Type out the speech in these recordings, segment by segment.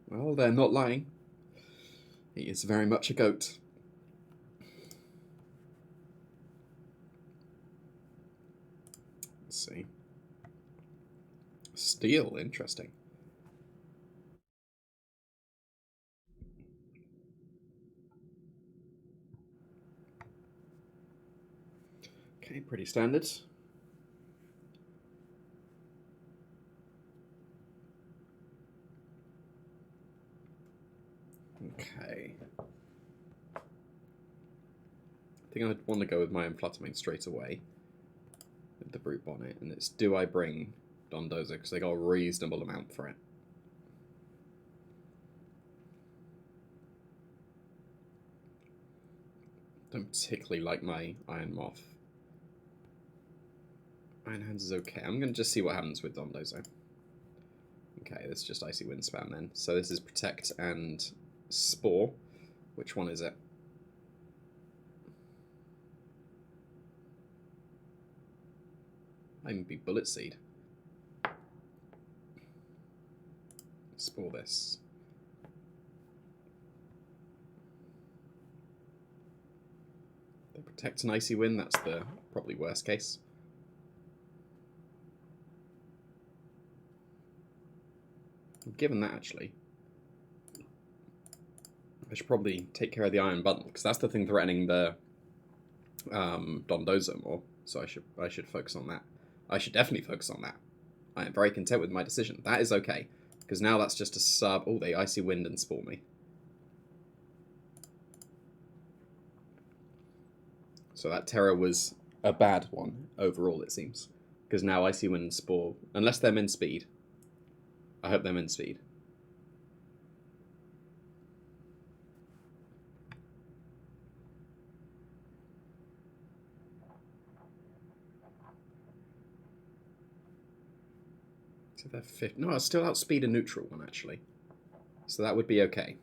Well, they're not lying. He is very much a goat. Let's see. Steel, interesting. Okay, pretty standard. Okay. I think I'd want to go with my Unfluttermane straight away. With the Brute Bonnet. And it's do I bring Dondozo? Because they got a reasonable amount for it. Don't particularly like my Iron Moth. Iron Hands is okay. I'm going to just see what happens with Dondozo. Okay, this is just Icy Wind spam then. So this is Protect and Spore. Which one is it? Might even be Bullet Seed. Spore this. They protect an Icy Wind, that's the probably worst case. Given that, actually, I should probably take care of the Iron Bundle, because that's the thing threatening the Dondozo more, so I should focus on that. I should definitely focus on that. I am very content with my decision. That is okay, because now that's just a sub... Oh, they Icy Wind and Spore me. So that Terror was a bad one, overall, it seems. Because now Icy Wind and Spore... Unless they're min speed. I hope they're min speed. So they're 50. No, I'll still outspeed a neutral one, actually. So that would be okay.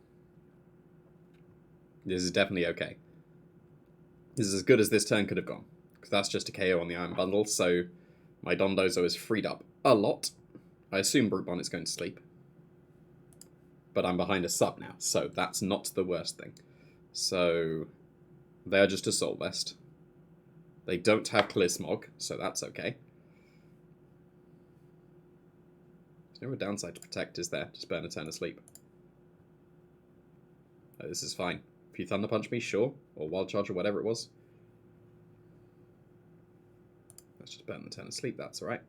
This is definitely okay. This is as good as this turn could have gone. Because that's just a KO on the Iron Bundle, so my Dondozo is freed up a lot. I assume Brute Bonnet's going to sleep. But I'm behind a sub now, so that's not the worst thing. So they are just Assault Vest. They don't have Clear Smog, so that's okay. There's no downside to Protect, is there? Just burn a turn of sleep. Oh, this is fine. If you Thunder Punch me, sure. Or Wild Charge or whatever it was. Let's just burn the turn of sleep, that's alright.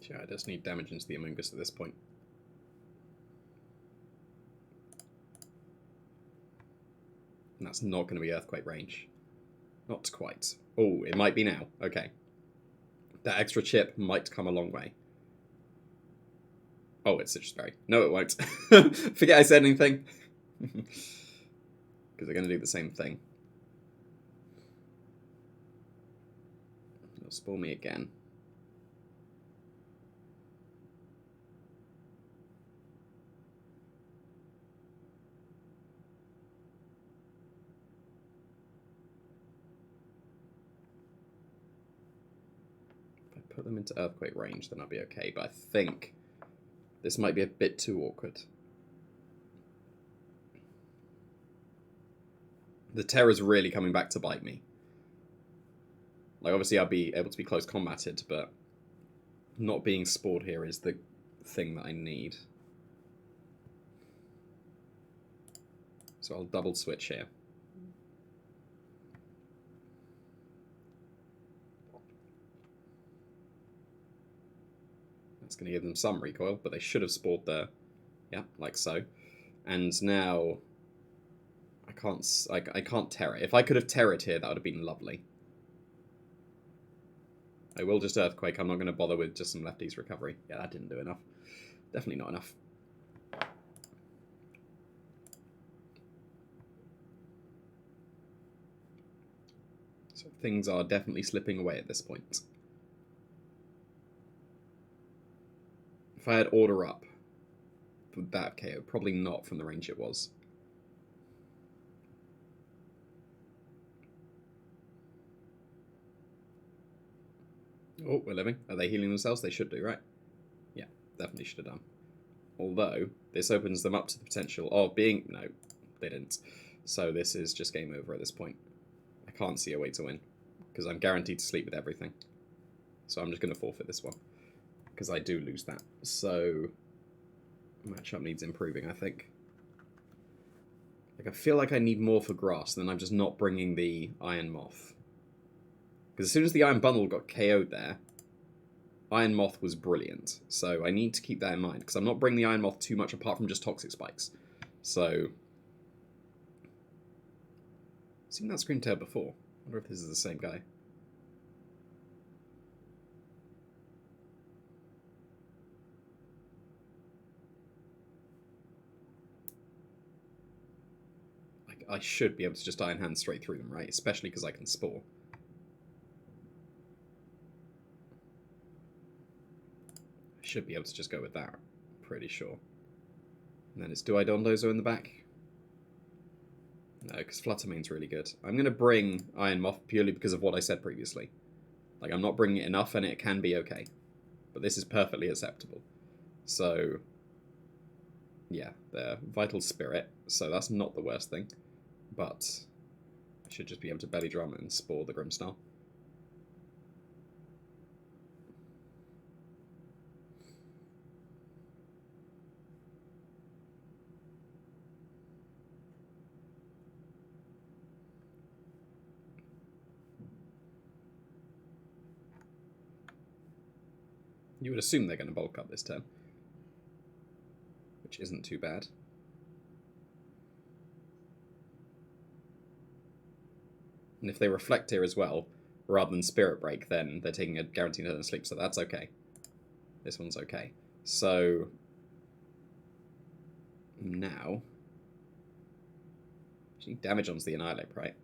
Yeah, I just need damage into the Amoonguss at this point. And that's not going to be Earthquake range. Not quite. Oh, it might be now. Okay. That extra chip might come a long way. Oh, it's Citrus Berry. No, it won't. Forget I said anything. Because they're going to do the same thing. They'll spoil me again. If I put them into Earthquake range, then I'll be okay. But I think this might be a bit too awkward. The Terror's really coming back to bite me. Like, obviously I'll be able to be close combated, but not being spored here is the thing that I need. So I'll double switch here. That's going to give them some recoil, but they should have spored there. Yeah, like so. And now I can't Terror. If I could have Terrored here, that would have been lovely. I will just Earthquake. I'm not going to bother with just some lefties recovery. Yeah, that didn't do enough. Definitely not enough. So things are definitely slipping away at this point. If I had Order Up, would that have KO? Probably not from the range it was. Oh, we're living. Are they healing themselves? They should do, right? Yeah, definitely should have done. Although, this opens them up to the potential of being... No, they didn't. So this is just game over at this point. I can't see a way to win, because I'm guaranteed to sleep with everything. So I'm just going to forfeit this one, because I do lose that. So, matchup needs improving, I think. Like, I feel like I need more for grass, and then I'm just not bringing the Iron Moth. Because as soon as the Iron Bundle got KO'd there, Iron Moth was brilliant. So I need to keep that in mind, because I'm not bringing the Iron Moth too much apart from just Toxic Spikes. So... I've seen that screen tear before. I wonder if this is the same guy. I should be able to just Iron Hand straight through them, right? Especially because I can Spore. I should be able to just go with that, pretty sure. And then it's do I Dondozo in the back? No, because Fluttermane's really good. I'm going to bring Iron Moth purely because of what I said previously. Like, I'm not bringing it enough and it can be okay. But this is perfectly acceptable. So, yeah, they're Vital Spirit, so that's not the worst thing. But I should just be able to Belly Drum and Spore the Grimmsnarl. You would assume they're going to bulk up this turn, which isn't too bad. And if they Reflect here as well, rather than Spirit Break, then they're taking a guaranteed turn of sleep, so that's okay. This one's okay. So, now... Actually, damage onto the Annihilate, right?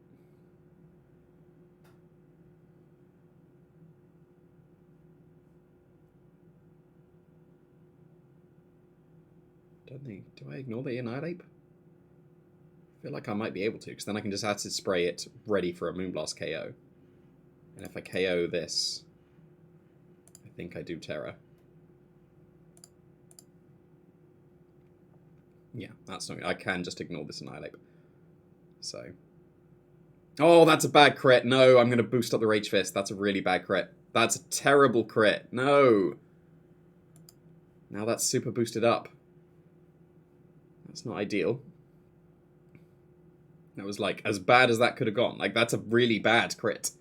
Do I ignore the Annihilate? I feel like I might be able to, because then I can just Acid Spray it ready for a Moonblast KO. And if I KO this, I think I do Terror. Yeah, that's not... I can just ignore this Annihilate. So... Oh, that's a bad crit. No, I'm going to boost up the Rage Fist. That's a really bad crit. That's a terrible crit. No! Now that's super boosted up. That's not ideal. That was, like, as bad as that could have gone. Like, that's a really bad crit.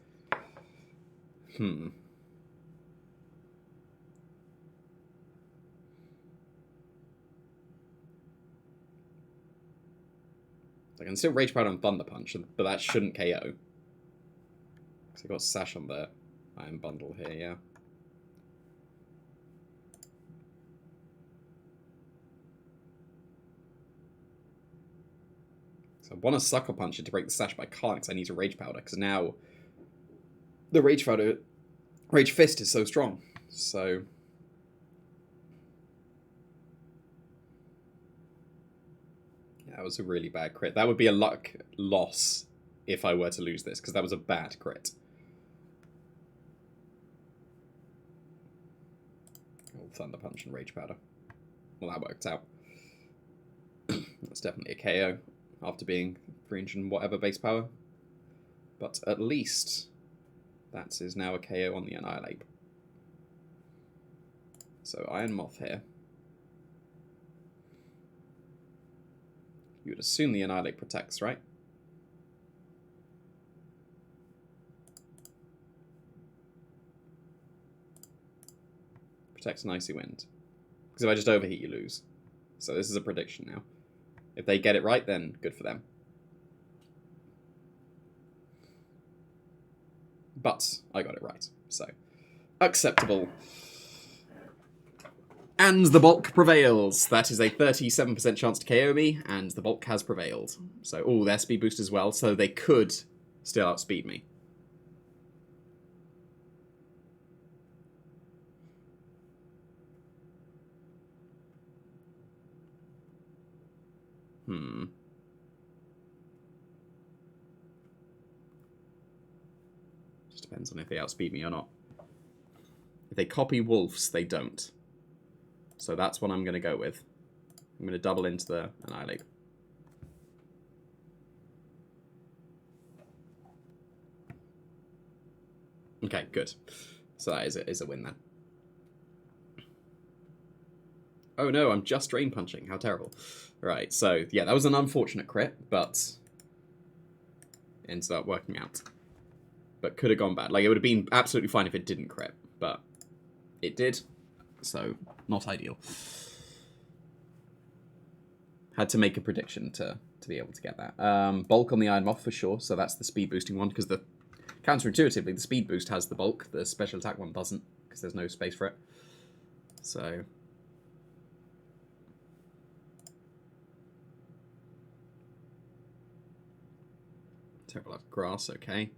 I can still Rage Powder and Thunder Punch, but that shouldn't KO. So I got Sash on the Iron Bundle here, yeah. So I want to Sucker Punch it to break the Sash, but I can't because I need to Rage Powder, because now the Rage Fist is so strong. So... yeah, that was a really bad crit. That would be a luck loss if I were to lose this, because that was a bad crit. Oh, Thunder Punch and Rage Powder. Well, that worked out. That's definitely a KO after being 300 and whatever base power. But at least that is now a KO on the Annihilate. So Iron Moth here. You would assume the Annihilate protects, right? Protects an Icy Wind. Because if I just overheat, you lose. So this is a prediction now. If they get it right, then good for them. But I got it right, so acceptable. And the bulk prevails. That is a 37% chance to KO me, and the bulk has prevailed. So, oh, their speed boost as well, so they could still outspeed me. Just depends on if they outspeed me or not. If they copy wolves, they don't. So that's what I'm going to go with. I'm going to double into the Annihilate. Okay, good. So that is a win then. Oh no, I'm just drain punching. How terrible. Right, so yeah, that was an unfortunate crit, but ended up working out. But could have gone bad. Like, it would have been absolutely fine if it didn't crit, but it did, so not ideal. Had to make a prediction to be able to get that. Bulk on the Iron Moth for sure, so that's the speed boosting one, because the counterintuitively, the speed boost has the bulk, the special attack one doesn't, because there's no space for it. So terrible at grass, okay.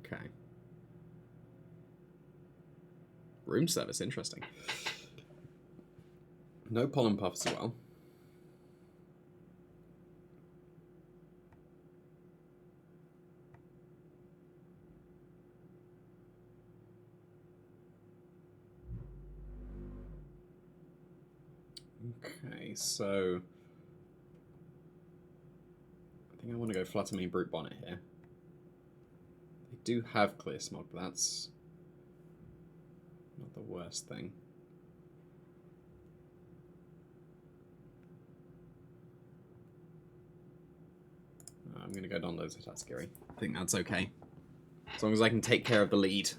Okay. Room service, interesting. No pollen puff as well. Okay, so I think I want to go Fluttermane Brute Bonnet here. They do have Clear Smog, but that's not the worst thing. I'm going to go Dondo's Tatsugiri. I think that's okay. As long as I can take care of the lead,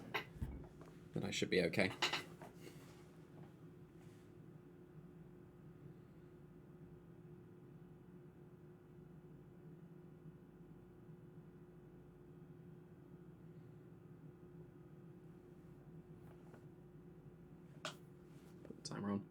then I should be okay. Put the timer on.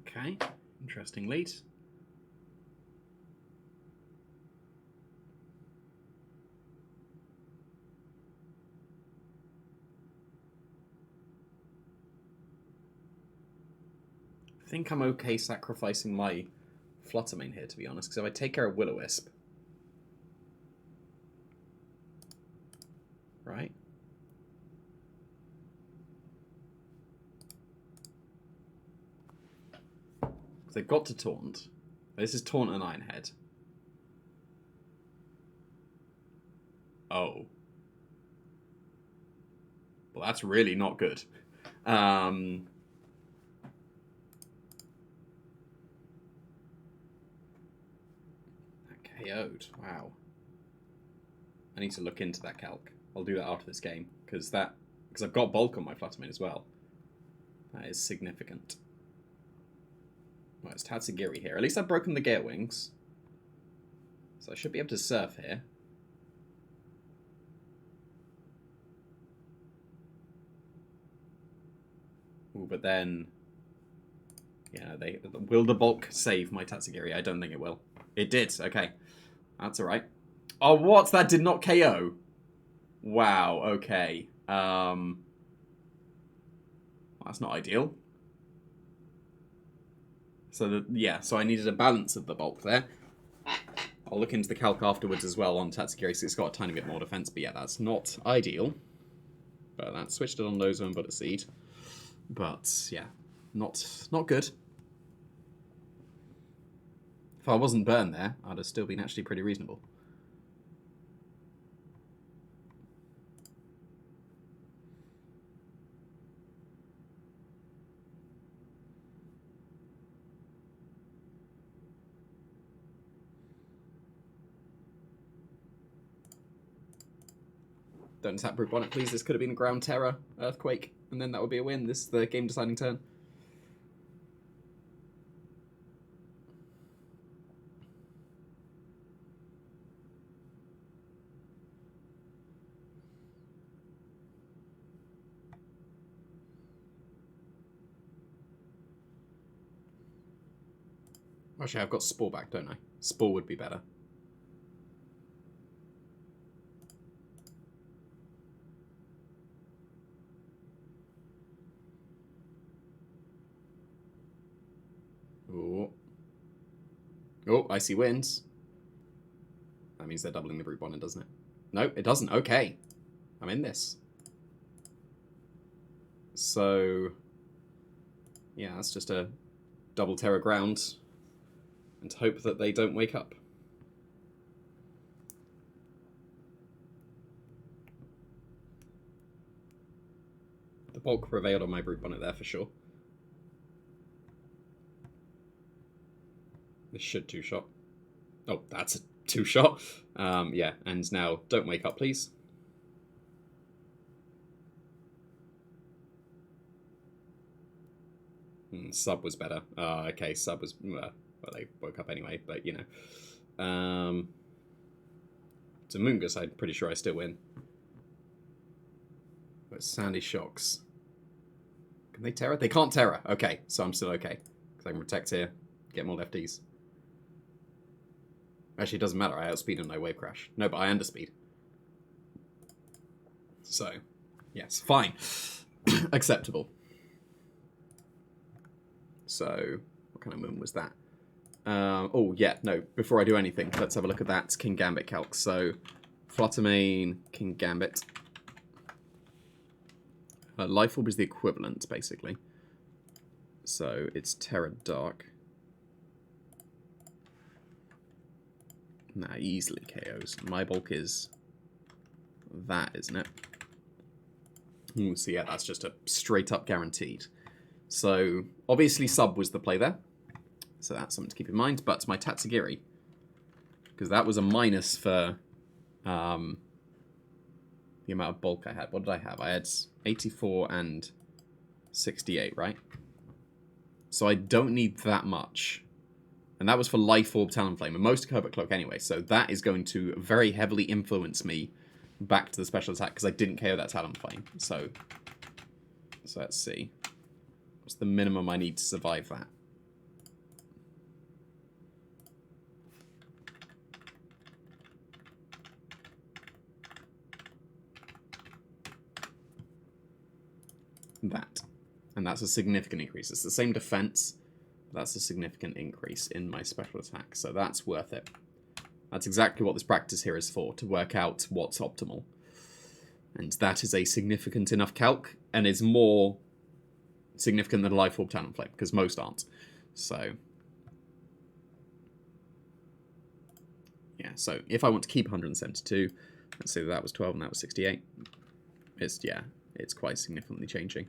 Okay, interesting lead. I think I'm okay sacrificing my Fluttermane here, to be honest, because if I take care of Will-O-Wisp, right? Because they've got to taunt. This is taunt and Iron Head. Oh. Well, that's really not good. KO'd. Wow. I need to look into that calc. I'll do that after this game, because I've got bulk on my Fluttermane as well. That is significant. Well, it's Tatsugiri here. At least I've broken the Gale Wings. So I should be able to surf here. Ooh, but then... Yeah, will the bulk save my Tatsugiri? I don't think it will. It did, okay. That's alright. Oh, what? That did not KO? Wow, okay. That's not ideal. So, so I needed a balance of the bulk there. I'll look into the calc afterwards as well on Tatsugiri, because it's got a tiny bit more defense, but yeah, that's not ideal. But that switched it on Lozo and Butter Seed. But, yeah, not good. If I wasn't burned there, I'd have still been actually pretty reasonable. Don't tap Brute Bonnet, please. This could have been a Ground Terror Earthquake, and then that would be a win. This is the game-deciding turn. Actually, I've got Spore back, don't I? Spore would be better. Oh. Oh, I see wins. That means they're doubling the brute bonnet, doesn't it? No, it doesn't. Okay. I'm in this. So, yeah, that's just a double terror ground and hope that they don't wake up. The bulk prevailed on my brute bonnet there for sure. This should two-shot. Oh, that's a two-shot. Yeah, and now don't wake up, please. Sub was better. Okay, sub was... well, they woke up anyway, but, you know. It's a Mungus, I'm pretty sure I still win. But Sandy Shocks. Can they Terror? They can't Terror. Okay, so I'm still okay. Because I can protect here, get more lefties. Actually, it doesn't matter. I outspeed and I wave crash. No, but I underspeed. So, yes, fine. Acceptable. So, what kind of moon was that? Oh, yeah, no. Before I do anything, let's have a look at that King Gambit calc. So, Fluttermane, King Gambit. Life Orb is the equivalent, basically. So, it's Terra Dark. Nah, easily KOs. My bulk is that, isn't it? Ooh, so yeah, that's just a straight up guaranteed. So, obviously sub was the play there. So that's something to keep in mind. But my Tatsugiri, because that was a minus for the amount of bulk I had. What did I have? I had 84 and 68, right? So I don't need that much. And that was for Life Orb, Talonflame, and most Herbert Cloak anyway. So that is going to very heavily influence me back to the special attack, because I didn't KO that Talonflame. So let's see. What's the minimum I need to survive that? That. And that's a significant increase. It's the same defense. That's a significant increase in my special attack, so that's worth it. That's exactly what this practice here is for, to work out what's optimal. And that is a significant enough calc, and is more significant than Life Orb Talonflame, because most aren't. So, yeah, so if I want to keep 172, let's say that was 12 and that was 68, it's quite significantly changing.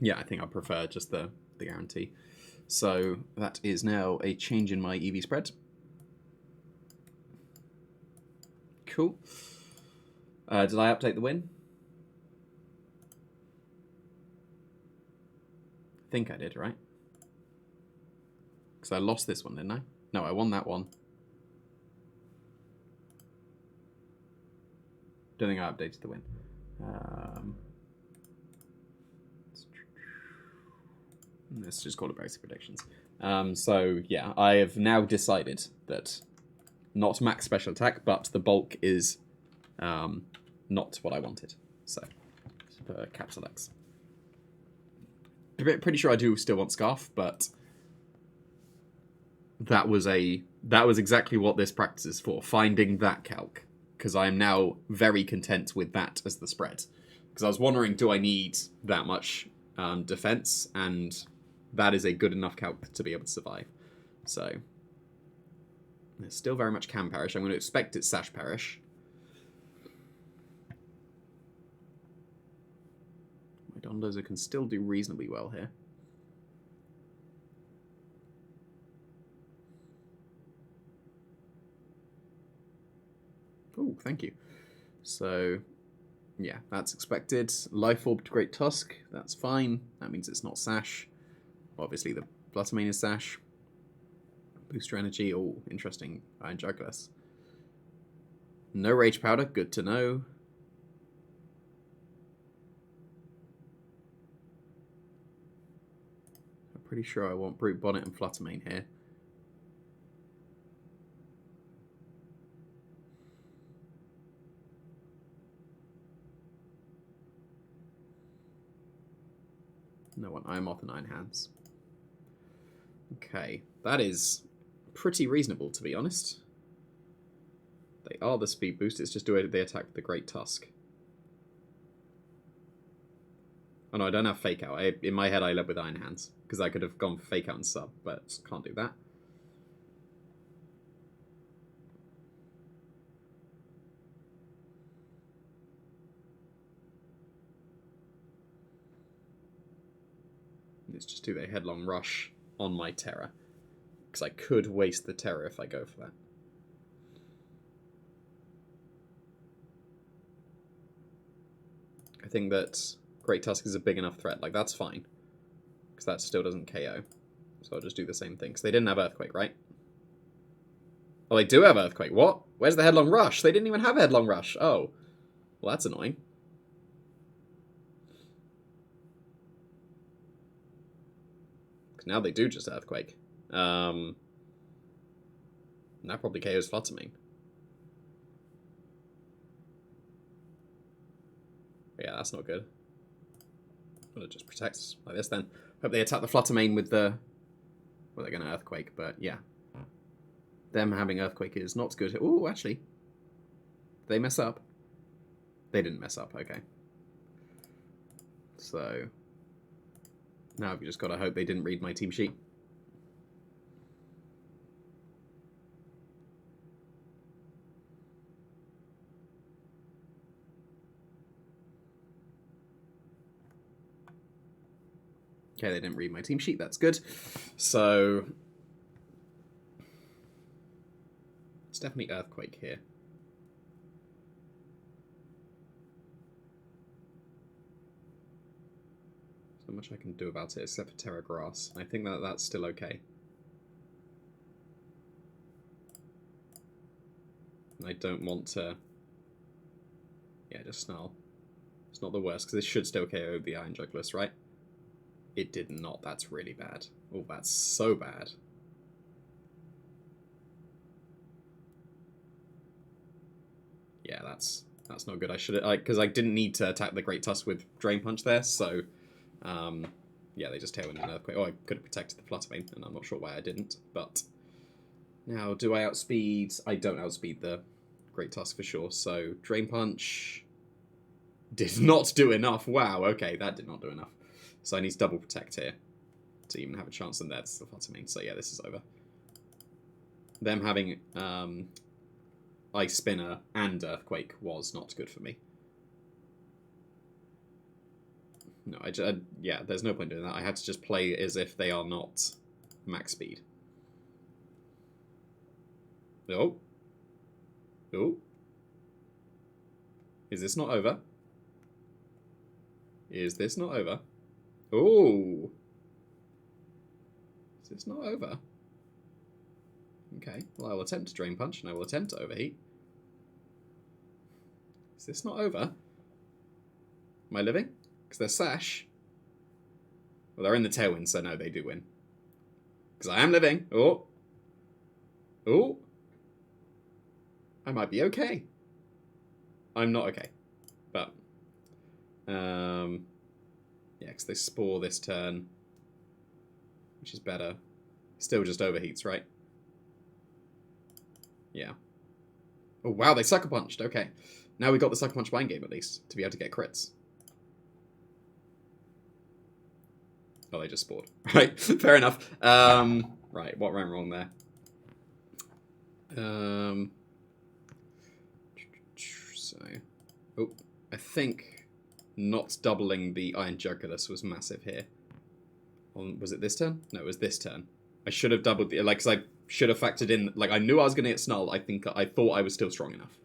Yeah, I think I prefer just the guarantee. So that is now a change in my EV spread. Cool. Did I update the win? I think I did, right? Because I lost this one, didn't I? No, I won that one. Don't think I updated the win. Let's just call it basic predictions. So, yeah, I have now decided that not max special attack, but the bulk is not what I wanted. So, capital X. Pretty sure I do still want Scarf, but that was exactly what this practice is for, finding that calc. Because I am now very content with that as the spread. Because I was wondering, do I need that much defense? And that is a good enough calc to be able to survive. So, it still very much can perish. I'm going to expect it Sash perish. My Dondozo can still do reasonably well here. Oh, thank you. So, yeah, that's expected. Life Orb to Great Tusk, that's fine. That means it's not Sash. Obviously, the Fluttermane is Sash. Booster energy. Oh, interesting. Iron Juggler's. No Rage Powder. Good to know. I'm pretty sure I want Brute Bonnet and Fluttermane here. No one. Iron Moth and Iron Hands. Okay, that is pretty reasonable, to be honest. They are the speed boost, it's just the way they attack with the Great Tusk. Oh no, I don't have Fake Out. In my head I led with Iron Hands, because I could have gone for Fake Out and Sub, but can't do that. Let's just do the Headlong Rush on my Terror, because I could waste the Terror if I go for that. I think that Great Tusk is a big enough threat. Like, that's fine, because that still doesn't KO. So I'll just do the same thing, because they didn't have Earthquake, right? Oh, they do have Earthquake. What? Where's the Headlong Rush? They didn't even have Headlong Rush. Oh. Well, that's annoying. Now they do just Earthquake. That probably KOs Fluttermane. Yeah, that's not good. Well, it just protects like this then. Hope they attack the Fluttermane with the... Well, they're going to Earthquake, but yeah. Them having Earthquake is not good. Ooh, actually. Did they mess up? They didn't mess up, okay. So... Now I've just got to hope they didn't read my team sheet. Okay, they didn't read my team sheet. That's good. So it's definitely Earthquake here. Not much I can do about it except for Terra Grass. I think that that's still okay. And I don't want to... Yeah, just Snarl. It's not the worst, because this should still KO the Iron Juggler's, right? It did not. That's really bad. Oh, that's so bad. Yeah, that's not good. I should have... Because I didn't need to attack the Great Tusk with Drain Punch there, so... yeah, they just tailwind an Earthquake. Oh, I could have protected the Fluttermane, and I'm not sure why I didn't. But now, do I outspeed? I don't outspeed the Great Tusk for sure. So Drain Punch did not do enough. Wow. Okay, that did not do enough. So I need to double protect here to even have a chance. And that's the Fluttermane. So yeah, this is over. Them having Ice Spinner and Earthquake was not good for me. No, yeah, there's no point doing that. I had to just play as if they are not max speed. Oh. Oh. Is this not over? Is this not over? Oh. Is this not over? Okay, well, I will attempt to Drain Punch, and I will attempt to Overheat. Is this not over? Am I living? Because they're Sash. Well, they're in the Tailwind, so no, they do win. Because I am living. Oh. Oh. I might be okay. I'm not okay. But, yeah, because they Spore this turn, which is better. Still just overheats, right? Yeah. Oh, wow, they Sucker Punched. Okay. Now we got the Sucker Punch Mind Game, at least, to be able to get crits. Oh, they just Spored. Right, fair enough. Right, what went wrong there? So, oh, I think not doubling the Iron Jugulis was massive here. Was it this turn? No, it was this turn. I should have doubled the, like, because I should have factored in, like, I knew I was going to get Snarl. I thought I was still strong enough.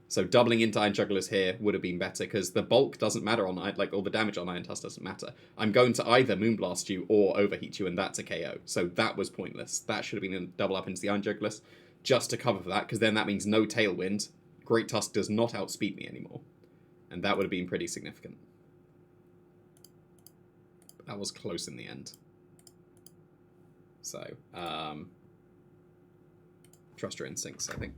So doubling into Iron Jugglers here would have been better, because the bulk doesn't matter on like all the damage on Iron Tusk doesn't matter. I'm going to either Moonblast you or Overheat you, and that's a KO. So that was pointless. That should have been a double up into the Iron Jugglers, just to cover for that, because then that means no Tailwind. Great Tusk does not outspeed me anymore. And that would have been pretty significant. But that was close in the end. So, trust your instincts, I think.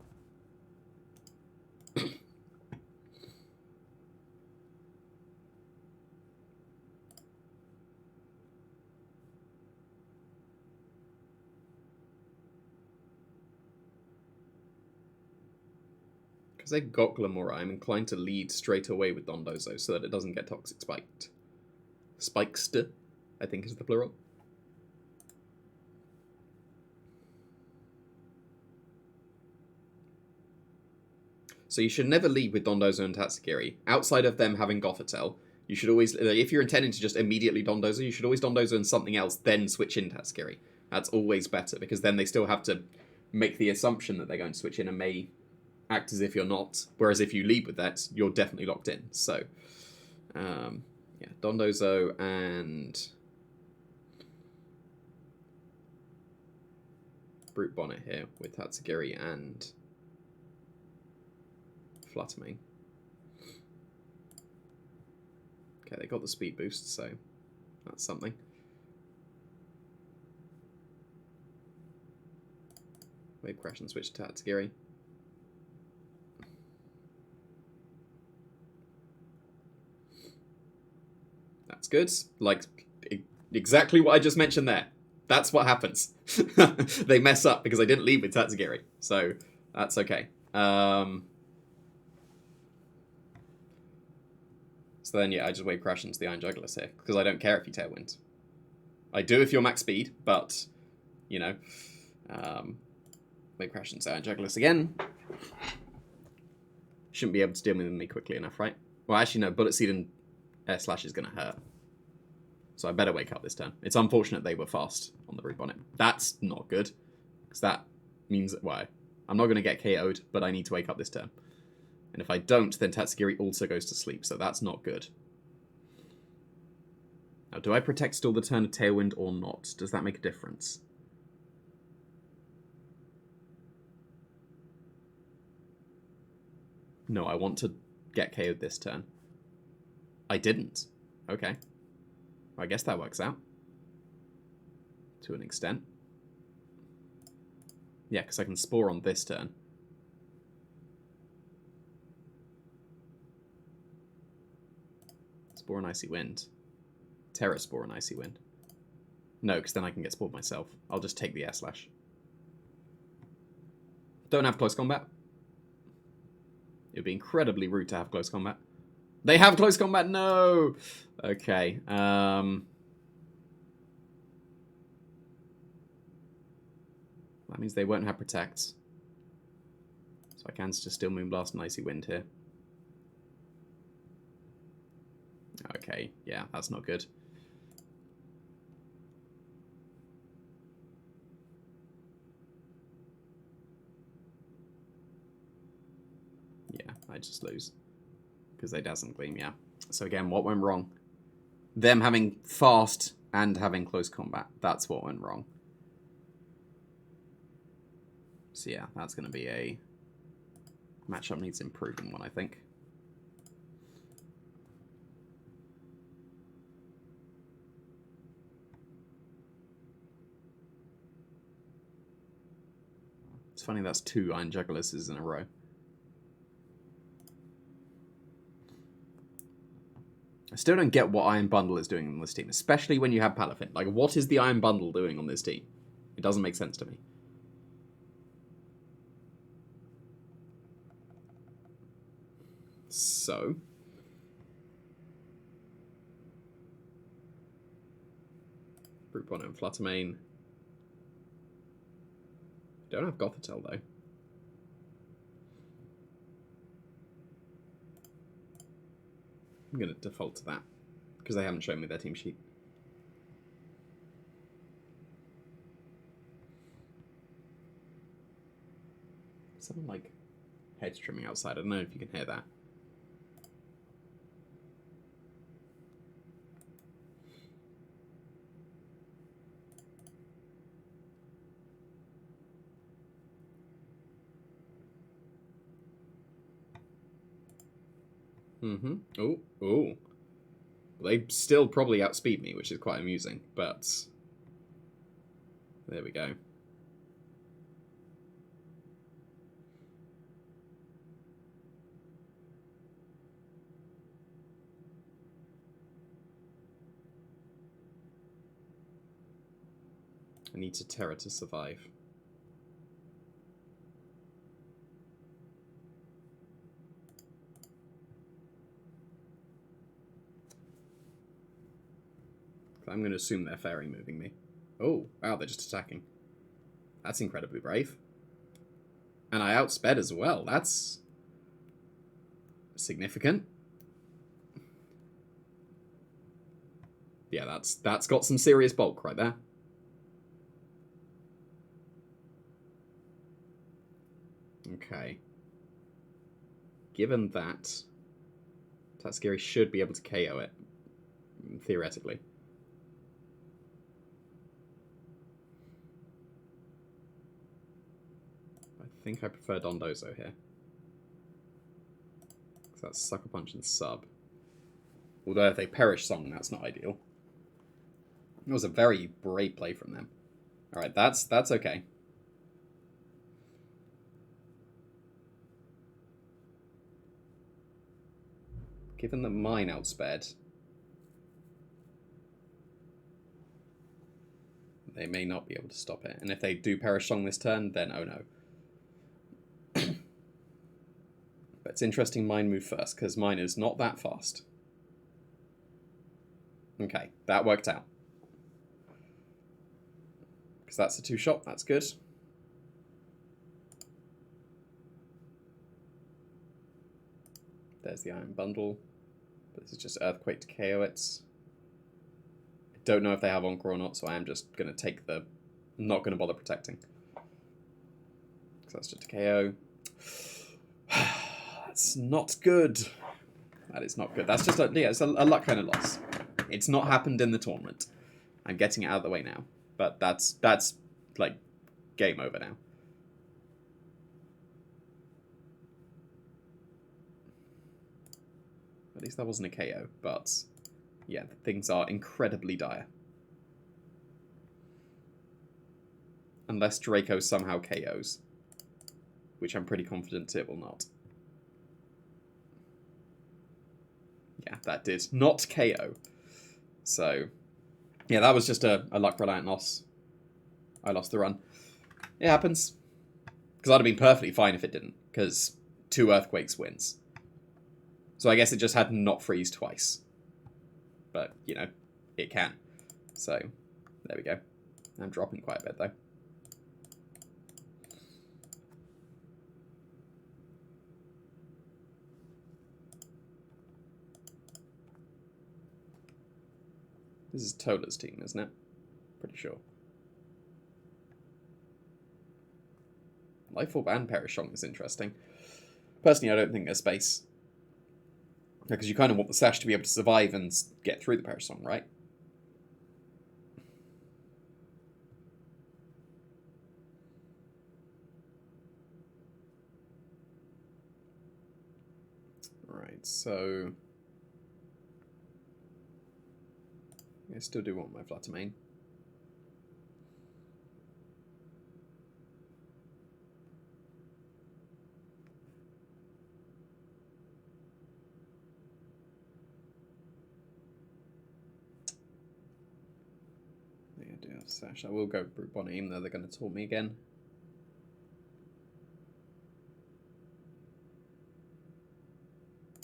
Because they've got Glamora, I'm inclined to lead straight away with Dondozo so that it doesn't get Toxic Spiked. Spiked, I think is the plural. So you should never lead with Dondozo and Tatsugiri. Outside of them having Gothitelle, you should always, if you're intending to just immediately Dondozo, you should always Dondozo and something else, then switch in Tatsugiri. That's always better, because then they still have to make the assumption that they're going to switch in and may act as if you're not. Whereas if you lead with that, you're definitely locked in. So, yeah, Dondozo and Brute Bonnet here with Tatsugiri and Fluttermane. Okay, they got the speed boost, so that's something. Wave Crash and switch to Tatsugiri. That's good. Like, exactly what I just mentioned there. That's what happens. They mess up because I didn't lead with Tatsugiri. So, that's okay. So then, yeah, I just Wave Crash into the Iron Jugglers here, because I don't care if you Tailwind. I do if you're max speed, but, you know, Wave Crash into Iron Jugglers again. Shouldn't be able to deal with me quickly enough, right? Well, actually, no, Bullet Seed and Air Slash is going to hurt. So I better wake up this turn. It's unfortunate they were fast on the Brute Bonnet. That's not good, because that means that, well, I'm not going to get KO'd, but I need to wake up this turn. And if I don't, then Tatsugiri also goes to sleep, so that's not good. Now, do I protect still the turn of Tailwind or not? Does that make a difference? No, I want to get KO'd this turn. I didn't. Okay. Well, I guess that works out. To an extent. Yeah, because I can Spore on this turn. Spore and Icy Wind. Terra Spore and Icy Wind. No, because then I can get Spored myself. I'll just take the Air Slash. Don't have close combat. It would be incredibly rude to have close combat. They have close combat? No! Okay. That means they won't have Protect. So I can just still Moonblast and Icy Wind here. Okay, yeah, that's not good. Yeah, I just lose. Because they Dazzling Gleam, yeah. So again, what went wrong? Them having fast and having close combat. That's what went wrong. So yeah, that's going to be a matchup needs improving one, I think. It's funny that's 2 Iron Jugglers in a row. I still don't get what Iron Bundle is doing on this team, especially when you have Palafin. Like, what is the Iron Bundle doing on this team? It doesn't make sense to me. So... Brute Bonnet and Fluttermane. Don't have Gothitelle, though. I'm going to default to that, because they haven't shown me their team sheet. Someone, like, hedge trimming outside. I don't know if you can hear that. Mm-hmm. Oh, oh. They still probably outspeed me, which is quite amusing, but there we go. I need to Terra to survive. I'm going to assume they're fairy moving me. Oh, wow, they're just attacking. That's incredibly brave. And I outsped as well. That's significant. Yeah, that's got some serious bulk right there. Okay. Given that, Tatsugiri should be able to KO it, theoretically. I think I prefer Dondozo here. Because that's Sucker Punch and Sub. Although if they Perish Song, that's not ideal. It was a very brave play from them. Alright, that's okay. Given that mine outsped, they may not be able to stop it. And if they do Perish Song this turn, then oh no. But it's interesting mine move first, because mine is not that fast. Okay, that worked out. Because that's a 2-shot, that's good. There's the Iron Bundle. But this is just Earthquake to KO it. I don't know if they have Encore or not, so I am just going to take the... I'm not going to bother protecting. So that's just a KO. That's not good. That is not good. That's just a... Yeah, it's a luck kind of loss. It's not happened in the tournament. I'm getting it out of the way now. But that's like, game over now. At least that wasn't a KO, but yeah, things are incredibly dire. Unless Draco somehow KOs, which I'm pretty confident it will not. Yeah, that did not KO. So, yeah, that was just a luck-reliant loss. I lost the run. It happens. Because I'd have been perfectly fine if it didn't, because 2 Earthquakes wins. So I guess it just had to not freeze twice. But, you know, it can. So, there we go. I'm dropping quite a bit, though. This is Tola's team, isn't it? Pretty sure. Life Orb and Perishong is interesting. Personally, I don't think there's space. Because you kind of want the Sash to be able to survive and get through the Perishong, right? Right, so... I still do want my Flutter Mane. I do have Sash. I will go Brute Bonnet, even though they're going to taunt me again.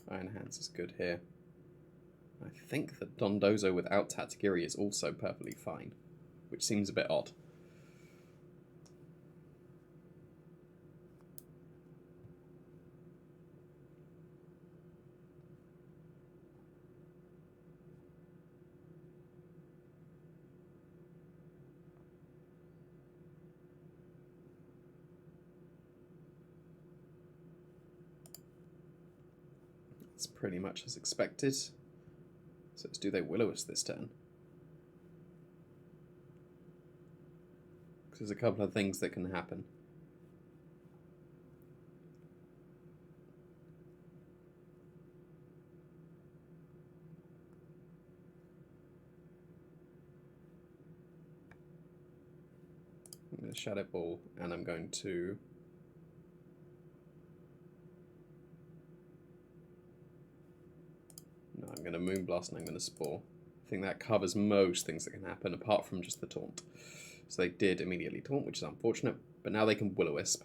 Iron Hands is good here. I think that Dondozo without Tatsugiri is also perfectly fine, which seems a bit odd. It's pretty much as expected. So let's do they Will-O-Wisp this turn. Because there's a couple of things that can happen. I'm going to Shadow Ball, and I'm going to... No, I'm going to Moonblast and I'm going to Spore. I think that covers most things that can happen, apart from just the Taunt. So they did immediately Taunt, which is unfortunate, but now they can Will-O-Wisp.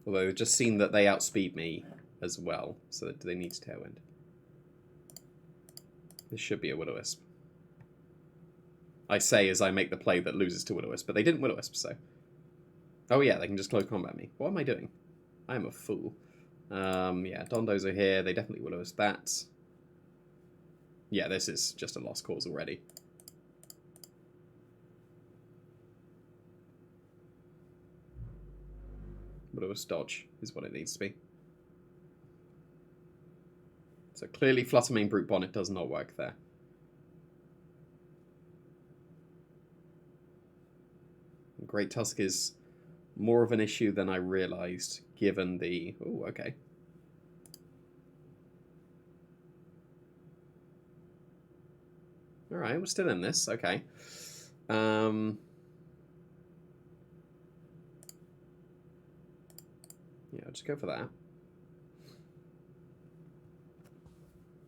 Although they've just seen that they outspeed me as well, so do they need to Tailwind? This should be a Will-O-Wisp. I say as I make the play that loses to Will-O-Wisp, but they didn't Will-O-Wisp, so... Oh yeah, they can just close combat me. What am I doing? I am a fool. Yeah, Dondos are here. They definitely Will-O-Wisp that. Yeah, this is just a lost cause already. Will-O-Wisp dodge is what it needs to be. So clearly Fluttermane Brute Bonnet does not work there. Great Tusk is more of an issue than I realised, given the... Oh, okay. Alright, we're still in this. Okay. Yeah, I'll just go for that.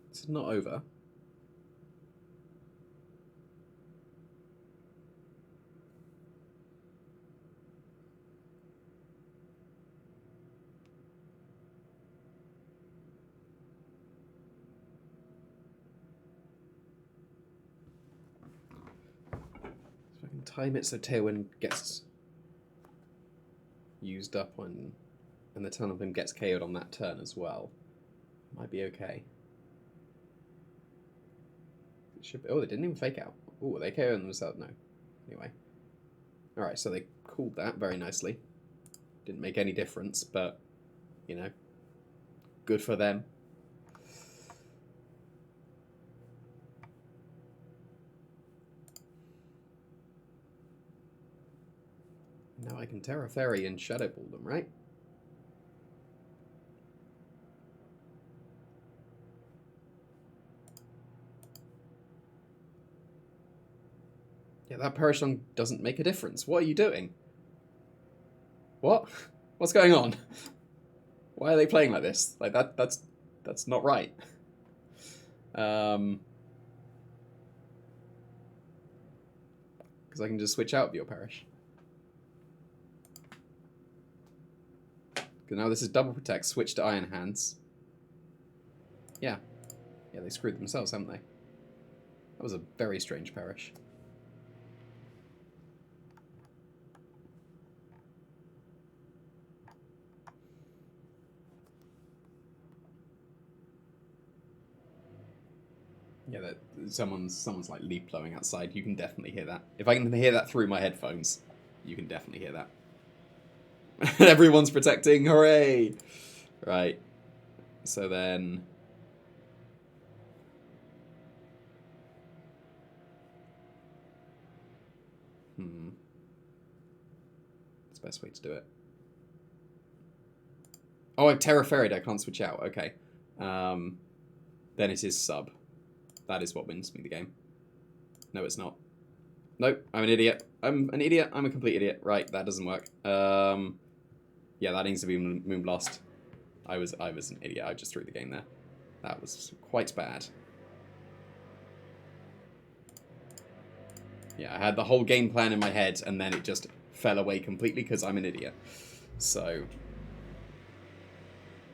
This is not over. Time it so Tailwind gets used up on, and the Tunnel Beam gets KO'd on that turn as well. Might be okay. It should be. Oh, they didn't even fake out. Oh, they KO'd themselves. No. Anyway. Alright, so they called that very nicely. Didn't make any difference, but, you know, good for them. Now I can Terra Fairy and Shadow Ball them, right? Yeah, that Parashon doesn't make a difference. What are you doing? What? What's going on? Why are they playing like this? Like that's not right. Because I can just switch out of your Parish. Now this is double protect, switch to Iron Hands. Yeah. Yeah, they screwed themselves, haven't they? That was a very strange Parish. Yeah, that someone's like leaf blowing outside. You can definitely hear that. If I can hear that through my headphones, you can definitely hear that. Everyone's protecting, hooray! Right. So then... That's the best way to do it. Oh, I'm Terra Fairy'd, I can't switch out. Okay. Then it is sub. That is what wins me the game. No, it's not. Nope, I'm an idiot. I'm an idiot. I'm a complete idiot. Right, that doesn't work. Yeah, that needs to be Moonblast. I was an idiot. I just threw the game there. That was quite bad. Yeah, I had the whole game plan in my head, and then it just fell away completely because I'm an idiot. So...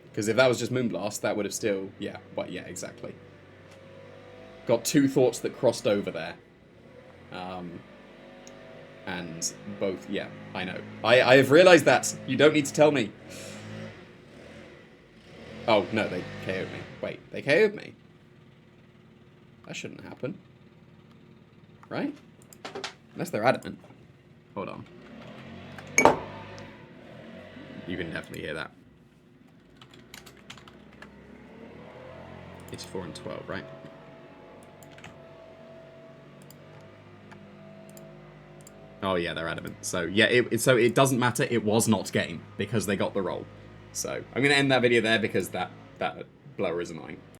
Because if that was just Moonblast, that would have still... Yeah, but yeah, exactly. Got two thoughts that crossed over there. And both, yeah, I know. I have realised that. You don't need to tell me. Oh, no, they KO'd me. Wait, they KO'd me? That shouldn't happen. Right? Unless they're adamant. Hold on. You can definitely hear that. 84 and 12, right? Oh yeah, they're adamant. So yeah, so it doesn't matter. It was not game because they got the roll. So I'm gonna end that video there because that blower is annoying.